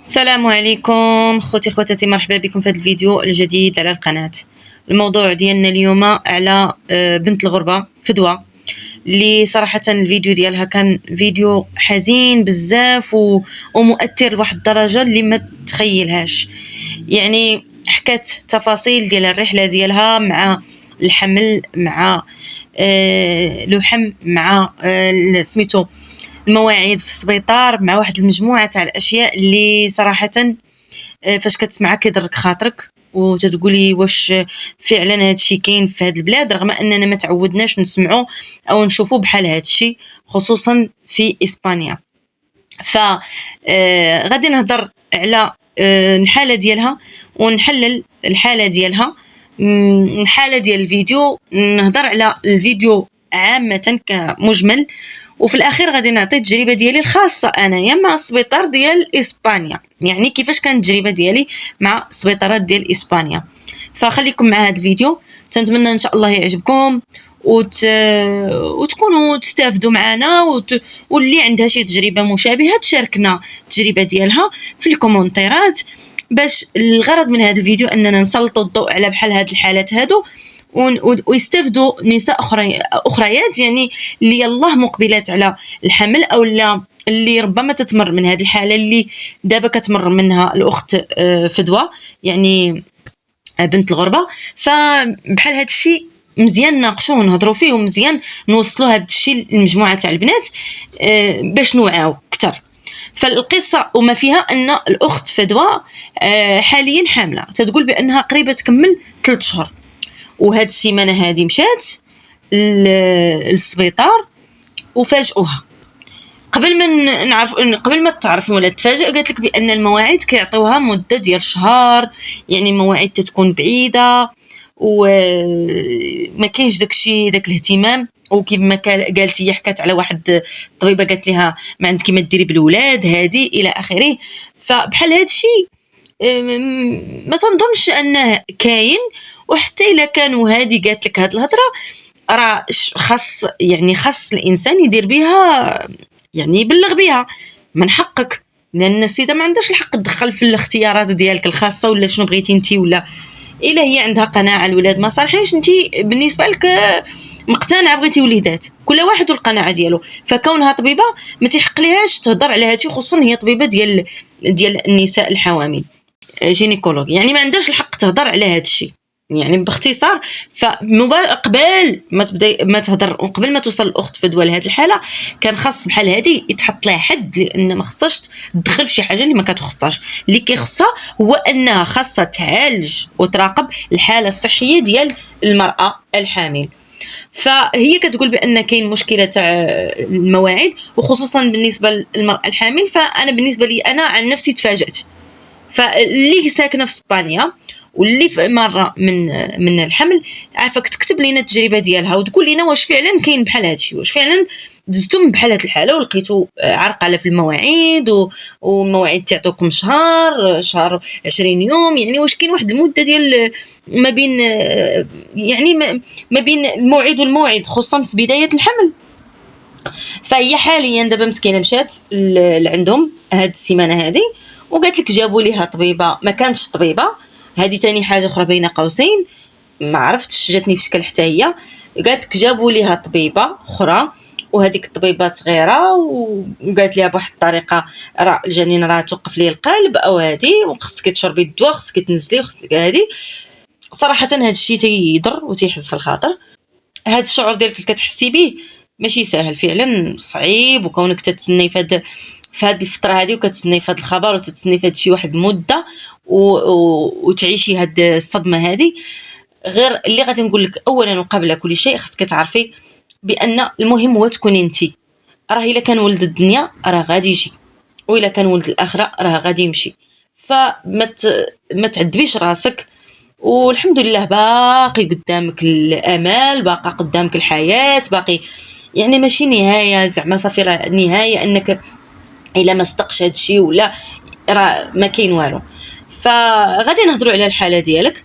السلام عليكم خوتي خواتاتي، مرحبا بكم في هذا الفيديو الجديد على القناة. الموضوع ديالنا اليوم على بنت الغربة فدوى، اللي صراحة الفيديو ديالها كان فيديو حزين بزاف ومؤثر لواحد الدرجة اللي ما تخيلهاش. يعني حكات تفاصيل ديال الرحلة ديالها مع الحمل، مع لحم، مع سميتو المواعيد في السبيطار، مع واحد المجموعه تاع الاشياء اللي صراحه فاش كتسمعها كيضرك خاطرك وتتقولي واش فعلا هذا الشيء كاين في هذه البلاد، رغم اننا ما تعودناش نسمعوا او نشوفوا بحال هذا الشيء، خصوصا في اسبانيا. ف غادي نهضر على الحاله ديالها ونحلل الحاله ديالها، الحاله ديال الفيديو، نهضر على الفيديو عامه كمجمل، وفي الاخير غادي نعطي التجربه ديالي الخاصه انايا مع السبيطار ديال اسبانيا، يعني كيفاش كانت التجربه ديالي مع السبيطارات ديال اسبانيا. فخليكم مع هذا الفيديو، تنتمنى ان شاء الله يعجبكم وتكونوا تستافدوا معنا، واللي عندها شي تجربه مشابهه تشاركنا التجربه ديالها في الكومنتيرات، باش الغرض من هذا الفيديو اننا نسلطوا الضوء على بحال هاد الحالات هادو ويستافدوا نساء اخريات، يعني اللي يلاه مقبلات على الحمل، او لا اللي ربما تتمر من هذه الحاله اللي دابا كتمر منها الاخت فدوى، يعني بنت الغربه. فبحال هذا الشيء مزيان ناقشوه ونهضروا فيه، ومزيان نوصلوا هذا الشيء للمجموعه تاع البنات باش نوعاو اكثر. فالقصه وما فيها ان الاخت فدوى حاليا حامله، تتقول بانها قريبه تكمل 3 شهور، وهاد السيمانه هذه مشات للسبيطار وفاجئوها. قبل ما تعرف ولا تفاجئ، قالت لك بان المواعيد كيعطيوها مده ديال شهر، يعني المواعيد تتكون بعيده وما كاينش داكشي داك الاهتمام. وكيف ما قالت هي، حكات على واحد الطبيبه قالت لها ما عندك ما ديري بالولاد هذه الى اخره. فبحال هذا الشيء ما تنظنش انه كاين، وحتى الا كانوا هذه قالت لك هذه الهضره، راه خاص الانسان يدير بها، يعني يبلغ بها من حقك، لان السيده ما عندهاش الحق تدخل في الاختيارات ديالك الخاصه ولا شنو بغيتي انت، ولا الا هي عندها قناعه الولاد ما صالحينش، انت بالنسبه لك مقتنعه بغيتي وليدات، كل واحد والقناعه ديالو. فكونها طبيبه ما تيحق ليهاش تهضر على هادشي، خصوصا هي طبيبه ديال النساء الحوامل، جينيكولوج، يعني ما عندهاش الحق تهضر على هذا الشيء. يعني باختصار، قبل ما تهضر وقبل ما توصل الاخت فدوى لهذه الحاله، كان خاص بحال هذه يتحط لها حد، لان ما خصهاش تدخل في شي حاجه اللي ما كتخصهاش. اللي كيخصها هو انها خاصه تعالج وتراقب الحاله الصحيه ديال المراه الحامل. فهي كتقول بان كاين مشكله تاع المواعيد، وخصوصا بالنسبه للمراه الحامل. فانا بالنسبه لي انا عن نفسي تفاجأت. فاللي ساكنه في اسبانيا واللي مره من الحمل عافاك تكتب لنا التجربه ديالها وتقول لنا واش فعلا كاين بحال هادشي، واش فعلا دزتم بحال هاد الحاله ولقيتو عرقله في المواعيد، والمواعيد تعطوكم شهر 20 يوم، يعني واش كاين واحد المده ديال ما بين، يعني ما بين الموعد والموعد، خصوصا في بدايه الحمل. فهي حاليا دابا مسكينه مشات لعندهم هاد السيمانه هذه، وقالت لك جابوا ليها طبيبه ما كانتش طبيبه. هذه تاني حاجه اخرى بين قوسين، ما عرفتش جاتني في شكل حتى هي. قالت لك جابوا ليها طبيبه اخرى، وهذيك الطبيبه صغيره، وقالت لها بواحد الطريقه راه الجنين راه توقف ليه القلب او هذه، وخصك تشربي الدواء، خصك تنزلي، خصك هذه. صراحه هذا الشيء تيضر وتيحز في الخاطر. هذا الشعور ديالك اللي كتحسي به ماشي سهل، فعلا صعيب، وكونك تتسني في هذه الفتره هذه، وكتسني في هذا الخبر، وتتسني في هذا الشيء واحد المده، وتعيشي هذه الصدمه هذه. غير اللي غادي نقول لك اولا وقبل كل شيء، خصك تعرفي بان المهم هو تكوني انت. راه الا كان ولد الدنيا راه غادي يجي، والا كان ولد الاخره راه غادي يمشي. ما تعذبيش راسك، والحمد لله باقي قدامك الامل، باقي قدامك الحياه، باقي يعني ماشي نهايه زعما صافي، راه نهايه انك الا ما صدقش هذا الشيء ولا راه ما كاين والو. فغادي نهضروا على الحاله ديالك.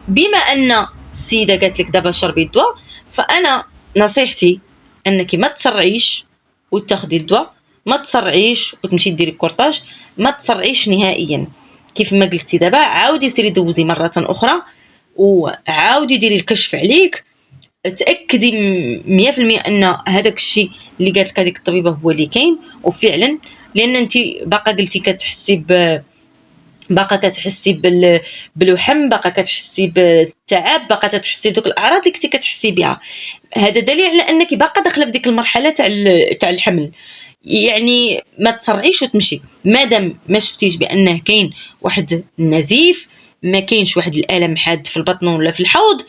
بما ان السيده قالت لك دابا شربي الدواء، فانا نصيحتي انك ما تسرعيش وتاخدي الدواء، ما تسرعيش وتمشي ديري كورطاج، ما تسرعيش نهائيا. كيف ما جلستي دابا عاودي سيري دوزي مره اخرى وعاودي ديري الكشف عليك، تاكدي 100% ان هذاك الشيء اللي قالت لك هذيك الطبيبه هو اللي كاين وفعلا. لان انت باقا قلتي كتحسي باقا كتحسي بالوحم، باقا كتحسي بالتعب، باقا تحسي بدوك الاعراض اللي كنتي كتحسي بها. هذا دليل على انك باقا داخله في ديك المرحله تاع الحمل. يعني ما تسرعيش وتمشي مادام ما شفتيش بانه كاين واحد النزيف، ما كاينش واحد الالم حاد في البطن ولا في الحوض،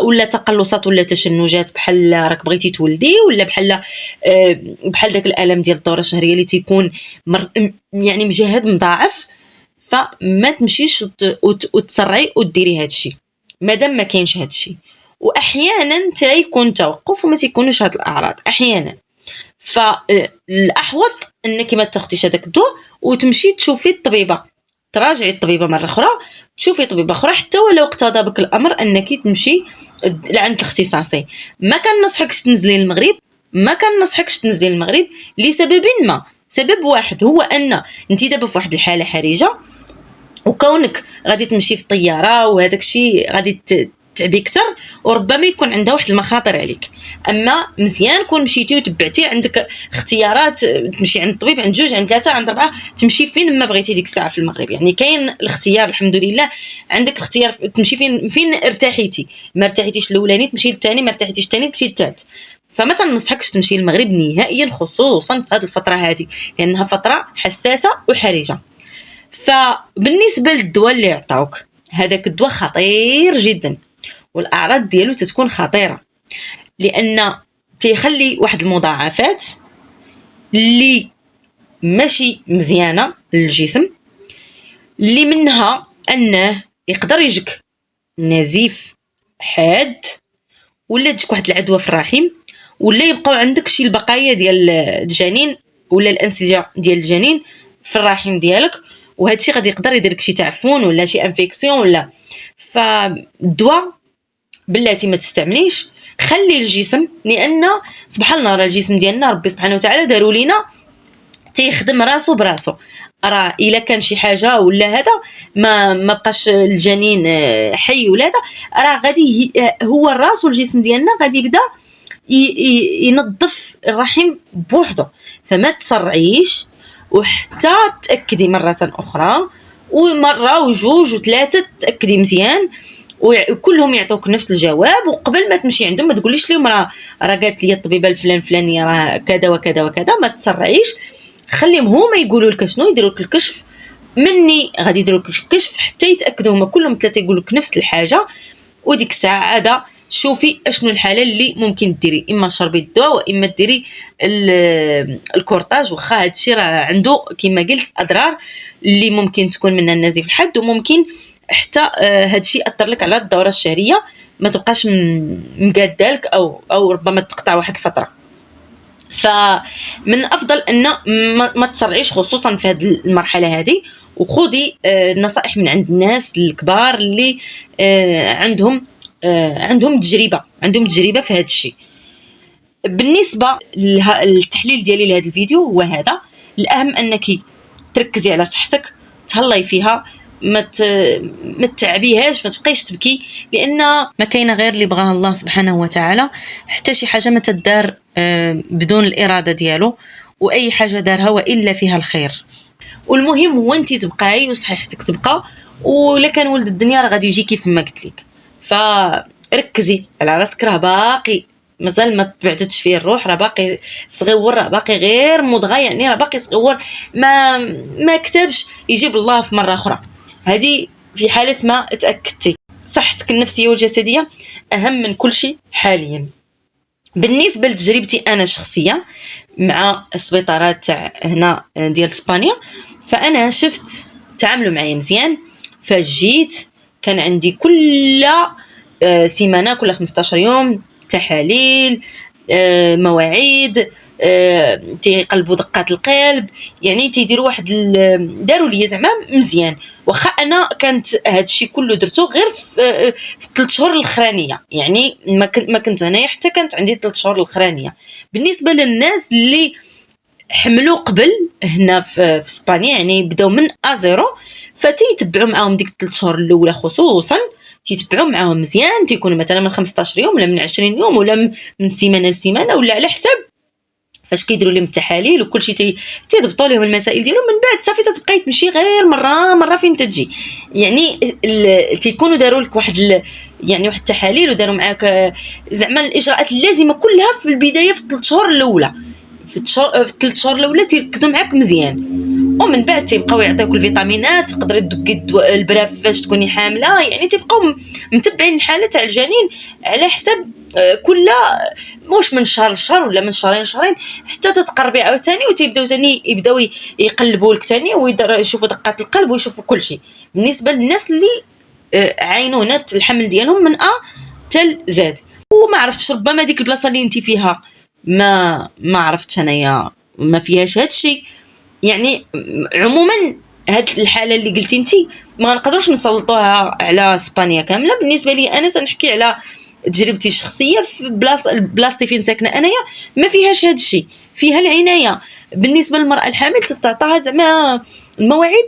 ولا تقلصات ولا تشنجات بحال راك بغيتي تولدي، ولا بحال داك الالم ديال الدوره الشهريه اللي تيكون يعني مجهد مضاعف، فما تمشيش وتسرعي وديري هذا الشيء مادام ما كاينش هذا الشيء. واحيانا تيكون توقف وما تيكونوش هاد الاعراض احيانا، فالاحوط انك ما تاخديش هذاك الدواء وتمشي تشوفي الطبيبه، تراجعي الطبيبه مره اخرى، تشوفي طبيبه اخرى حتى ولو اقتضى بك الامر انك تمشي لعند الاختصاصي. ما كنصحكش تنزلي للمغرب، ما كنصحكش تنزلي للمغرب لسبب ما. سبب واحد هو ان انت دابا في واحد الحاله حرجه، وكونك غادي تمشي في الطياره وهذاك الشيء غادي تعبي اكثر وربما يكون عندها واحد المخاطر عليك. اما مزيان كون مشيتي وتبعتي، عندك اختيارات تمشي عند الطبيب، عند جوج، عند ثلاثه، عند اربعه، تمشي فين ما بغيتي ديك الساعه في المغرب. يعني كاين الاختيار الحمد لله، عندك اختيار تمشي فين ارتاحيتي. ما ارتاحيتيش الاولاني تمشي للثاني، ما ارتاحيتيش الثاني تمشي للثالث. فما تنصحكش تمشي للمغرب نهائيا، خصوصا في هذه الفتره هذه لانها فتره حساسه وحرجه. فبالنسبه للدواء اللي عطاوك، هذاك الدواء خطير جدا والاعراض ديالو تتكون خطيره، لان تيخلي واحد المضاعفات اللي ماشي مزيانه للجسم، اللي منها انه يقدر يجيك نزيف حاد، ولا تجيك واحد العدوى في الرحم، ولا يبقاو عندك شي البقايا ديال الجنين ولا الانسجه ديال الجنين في الرحم ديالك، وهذا الشيء غادي يقدر يدير لك شي تعفن ولا شي انفيكسيون ولا. فالدواء بلاتي ما تستعمليش، خلي الجسم، لان سبحان الله راه الجسم ديالنا ربي سبحانه وتعالى داروا لينا تيخدم راسو براسو. راه الا كان شي حاجه ولا هذا ما بقاش الجنين حي ولا هذا، راه غادي هو الراس والجسم ديالنا غادي يبدا ينظف الرحم بوحده. فما تسرعيش، وحتى تاكدي مره اخرى ومره وجوج وثلاثه تاكدي مزيان، وكلهم يعطوك نفس الجواب. وقبل ما تمشي عندهم ما تقوليش لهم راه قالت لي الطبيبه الفلانيه راه كذا وكذا وكذا. ما تسرعيش، خليهم هما يقولوا لك شنو، يديروا لك الكشف. مني غادي يديروا لك الكشف حتى يتاكدوا هما كلهم ثلاثه يقولوا لك نفس الحاجه، وديك الساعه عاده شوفي اشنو الحاله اللي ممكن ديري، اما شربي الدواء واما ديري الكورطاج. واخا هادشي راه عنده كما قلت اضرار اللي ممكن تكون منها النزيف الحاد، وممكن حتى هادشي ياثر لك على الدوره الشهريه، ما تبقاش مقادالك او ربما تقطع واحد الفتره. فمن الافضل ان ما تسرعيش خصوصا في هذه المرحله هذه، وخذي نصائح من عند الناس الكبار اللي عندهم تجربه في هذا الشيء. بالنسبه للتحليل ديالي لهذا الفيديو هو هذا. الاهم انك تركزي على صحتك، تهلاي فيها، ما تتعبيهاش، ما تبقيش تبكي، لان ما كاينه غير اللي بغاها الله سبحانه وتعالى. حتى شي حاجه ما تدار بدون الاراده ديالو، واي حاجه دارها والا فيها الخير. والمهم هو انت تبقاي وصحتك تبقى، ولا كان ولد الدنيا راه غادي يجي كيف ما قلت لك. فركزي على راسك، راه باقي مازال ما تبعدتش فيه الروح، راه باقي صغيور، راه باقي غير مضغه، يعني راه باقي صغيور، ما كتبش يجيب الله في مره اخرى. هذه في حاله ما تاكدتي. صحتك النفسيه والجسديه اهم من كل شيء حاليا. بالنسبه لتجربتي انا الشخصيه مع السبيطارات تاع هنا ديال اسبانيا، فانا شفت تعاملوا معايا مزيان. فجيت كان عندي كل سيمانه، كل 15 يوم تحاليل، مواعيد، تيقلبوا دقات القلب، يعني تيديروا واحد داروا لي زعما مزيان. واخا انا كانت هذا الشيء كله درته غير في 3 شهور الاخرانيه، يعني ما كنت هنايا حتى كانت عندي 3 شهور الاخرانيه. بالنسبه للناس اللي حملوا قبل هنا في اسبانيا، يعني بداو من ازيرو، فتيتبعوا معاهم ديك 3 شهور الاولى خصوصا، تيتبعوا معاهم مزيان، تيكونوا مثلا من 15 يوم ولا من 20 يوم ولا من سيمانه لسيمانه ولا على حساب فاش كيديروا لهم التحاليل وكلشي تيضبطوا لهم المسائل ديالهم. من بعد صافي تتبقاي تمشي غير مره فين تجي، يعني تيكونوا داروا لك يعني واحد التحاليل وداروا معاك زعما الاجراءات اللازمه كلها في البدايه في 3 شهور الاولى. في 3 شهور الاولى تيركزوا معاك مزيان، ومن بعد تيبقاو يعطيوك الفيتامينات، تقدري تدوكي البراف فاش تكوني حامله، يعني تيبقاو متبعين الحاله تاع الجنين على حسب كل واش من شهر لشهر ولا من شهرين لشهرين حتى تتقربي عاوتاني، وتيبداو ثاني يبداو يقلبوا لك ثاني ويشوفوا دقات القلب ويشوفوا كل شيء بالنسبه للناس اللي عينونات الحمل ديالهم من تل زاد. وما عرفتش ربما ديك البلاصه اللي انت فيها ما عرفتش انايا ما فيهاش هذا الشيء. يعني عموما هاد الحاله اللي قلتي انت ما نقدروش نسلطوها على اسبانيا كامله. بالنسبه لي انا سنحكي على تجربتي الشخصيه في بلاصتي فين ساكنه انايا، ما فيهاش هذا الشيء، فيها العنايه بالنسبه للمراه الحامل تتعطاها زعما المواعيد،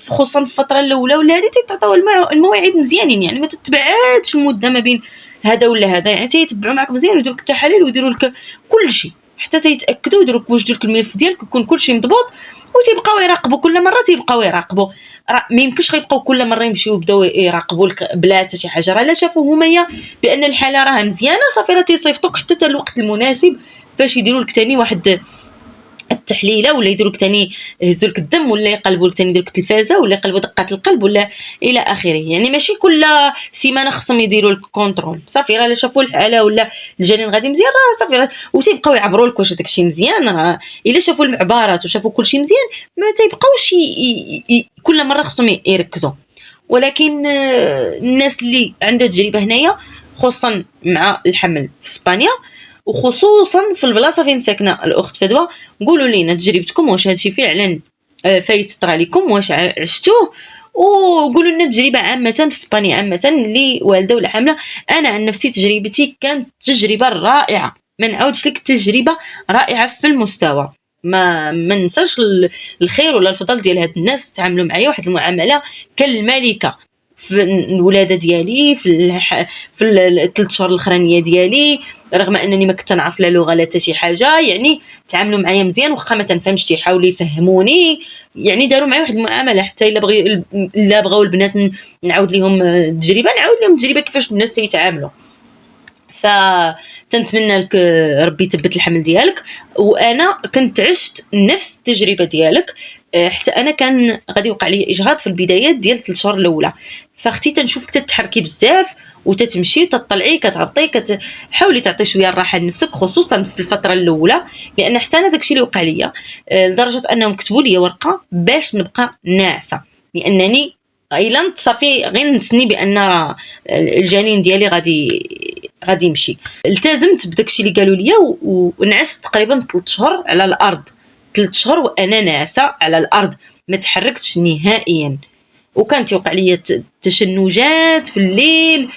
خصوصا في الفتره الاولى ولا هذه تتعطاو المواعيد مزيانين، يعني ما تتبعاتش المده ما بين هذا ولا هذا، يعني تيتبعوا معك مزيان ويديروا لك التحاليل ويديروا لك كل شيء حتى تيتاكدوا يديروا لك ويجدوا لك الملف ديالك يكون كل شيء مضبوط، وتيبقاو يراقبوا كل مره تيبقاو يراقبوا. ما يمكنش غيبقاو كل مره يمشيو يبداو يراقبوا لك بلا حتى شي حاجه، راه لا شافوا هميا بان الحاله راه مزيانه صافي راه تيصيفطوك حتى الوقت المناسب فاش يديروا لك ثاني واحد التحليله، ولا يديروا لك ثاني يهزوا لك الدم، ولا يقلبوا لك ثاني يديروا لك التلفازه، ولا يقلبوا دقات القلب ولا الى اخره. يعني ماشي كل سيمانه خصهم يديروا لك كونترول، صافي راه شافوا الحاله ولا الجنين غادي مزيان راه صافي وتيبقاو يعبروا لك واش داكشي مزيان. راه الا شافوا المعبرات وشافوا كل شيء مزيان ما تيبقاوش كل مره خصهم يركزوا. ولكن الناس اللي عندها تجربه هنايا خصوصا مع الحمل في اسبانيا وخصوصا في البلاصه فين ساكنه الاخت فدوى، قولوا لينا تجربتكم واش هادشي فعلا فايت طرا لكم، واش عشتوه، وقولوا لنا تجربه عامه في اسبانيا عامه اللي والده ولا حامله. انا عن نفسي تجربتي كانت تجربه رائعه، ما نعاودش لك، تجربه رائعه في المستوى، ما ننساش الخير ولا الفضل ديال هاد الناس، تعاملوا معايا واحد المعامله كالملكه في الولاده ديالي في الثلاث شهور الاخرانيه ديالي، رغم انني ما كنت نعرف لا لغه لا حتى شي حاجه، يعني تعاملوا معايا مزيان واخا ما تنفهمش تيحاولوا يفهموني، يعني داروا معايا واحد المعامله حتى الا بغاو البنات نعاود لهم التجربه نعاود لهم التجربه كيفاش الناس تيتعاملوا. فتنتمنى لك ربي يثبت الحمل ديالك، وانا كنت عشت نفس التجربه ديالك، حتى انا كان غادي يوقع لي اجهاض في البدايات ديال 3 شهور الاولى، فاختي تنشوفك تتحركي بزاف وتتمشي تطلعي كتهبطي كتحاولي تعطي شويه الراحه لنفسك خصوصا في الفتره الاولى، لان حتى انا داكشي اللي وقع لي لدرجه انهم كتبوا لي ورقه باش نبقى ناعسه، لانني الا صافي غير نسني بان راه الجنين ديالي غادي يمشي. التزمت بداكشي اللي قالوا لي ونعست تقريبا 3 شهور على الارض، 3 شهور وانا ناعسه على الارض ما تحركتش نهائيا، وكانت يوقع لي تشنجات في الليل،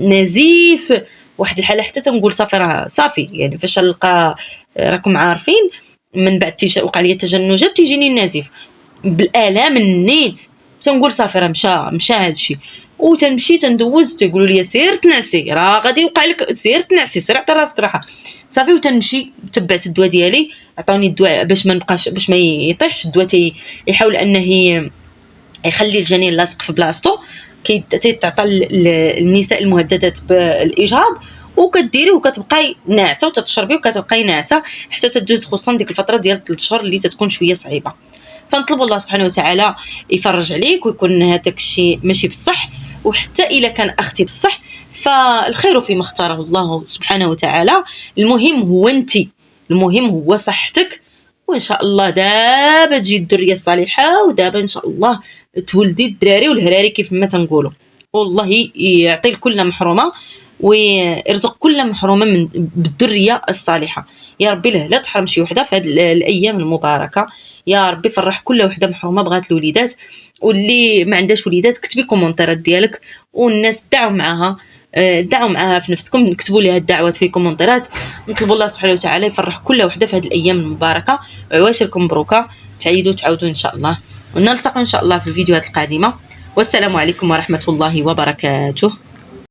نزيف، واحد الحاله حتى تنقول صافي راه صافي، يعني فاش نلقى راكم عارفين من بعد وقع لي تشنجات تيجيني النزيف بالالام النيت، تنقول صافي راه مشى هادشي، وتنمشي تندوز تيقولوا لي سير تنعسي راه غادي يوقع لك، سير تنعسي سير عطي راسك راحه صافي، وتنمشي تبعت الدواء ديالي، عطاوني الدواء باش ما نبقاش باش ما يطيحش الدواء، يحاول انه يخلي الجنين لاصق في بلاصتو، كيتعطى النساء المهددات بالاجهاض، وكديري وكتبقاي ناعسه وتتشربي وكتبقاي ناعسه حتى تدوز، خصوصا ديك الفتره ديال 3 شهور اللي تتكون شويه صعيبه. فنطلب الله سبحانه وتعالى يفرج عليك ويكون هذاك الشيء ماشي بصح، وحتى الا كان اختي بصح فالخير فيما اختاره الله سبحانه وتعالى، المهم هو انت، المهم هو صحتك، وان شاء الله دابا تجي الذريه الصالحه، ودابا ان شاء الله تولدي الدراري والهراري كيف ما تنقولوا، والله يعطي لكل محرومه ويرزق كل محرومه من بالذريه الصالحه، يا ربي لا تحرم شي وحده في هذه الايام المباركه، يا ربي فرح كل وحده محرومه بغات الوليدات، واللي ما عندهاش وليدات كتبي كومونتيرات ديالك والناس دعوا معها دعوا معها في نفسكم، نكتبوا لها الدعوات في كومنتات، نطلبوا الله سبحانه وتعالى يفرح كل وحده في هذه الايام المباركه، وعواشركم مبروكه، تعودوا ان شاء الله، ونلتقي ان شاء الله في الفيديوهات القادمه. والسلام عليكم ورحمه الله وبركاته.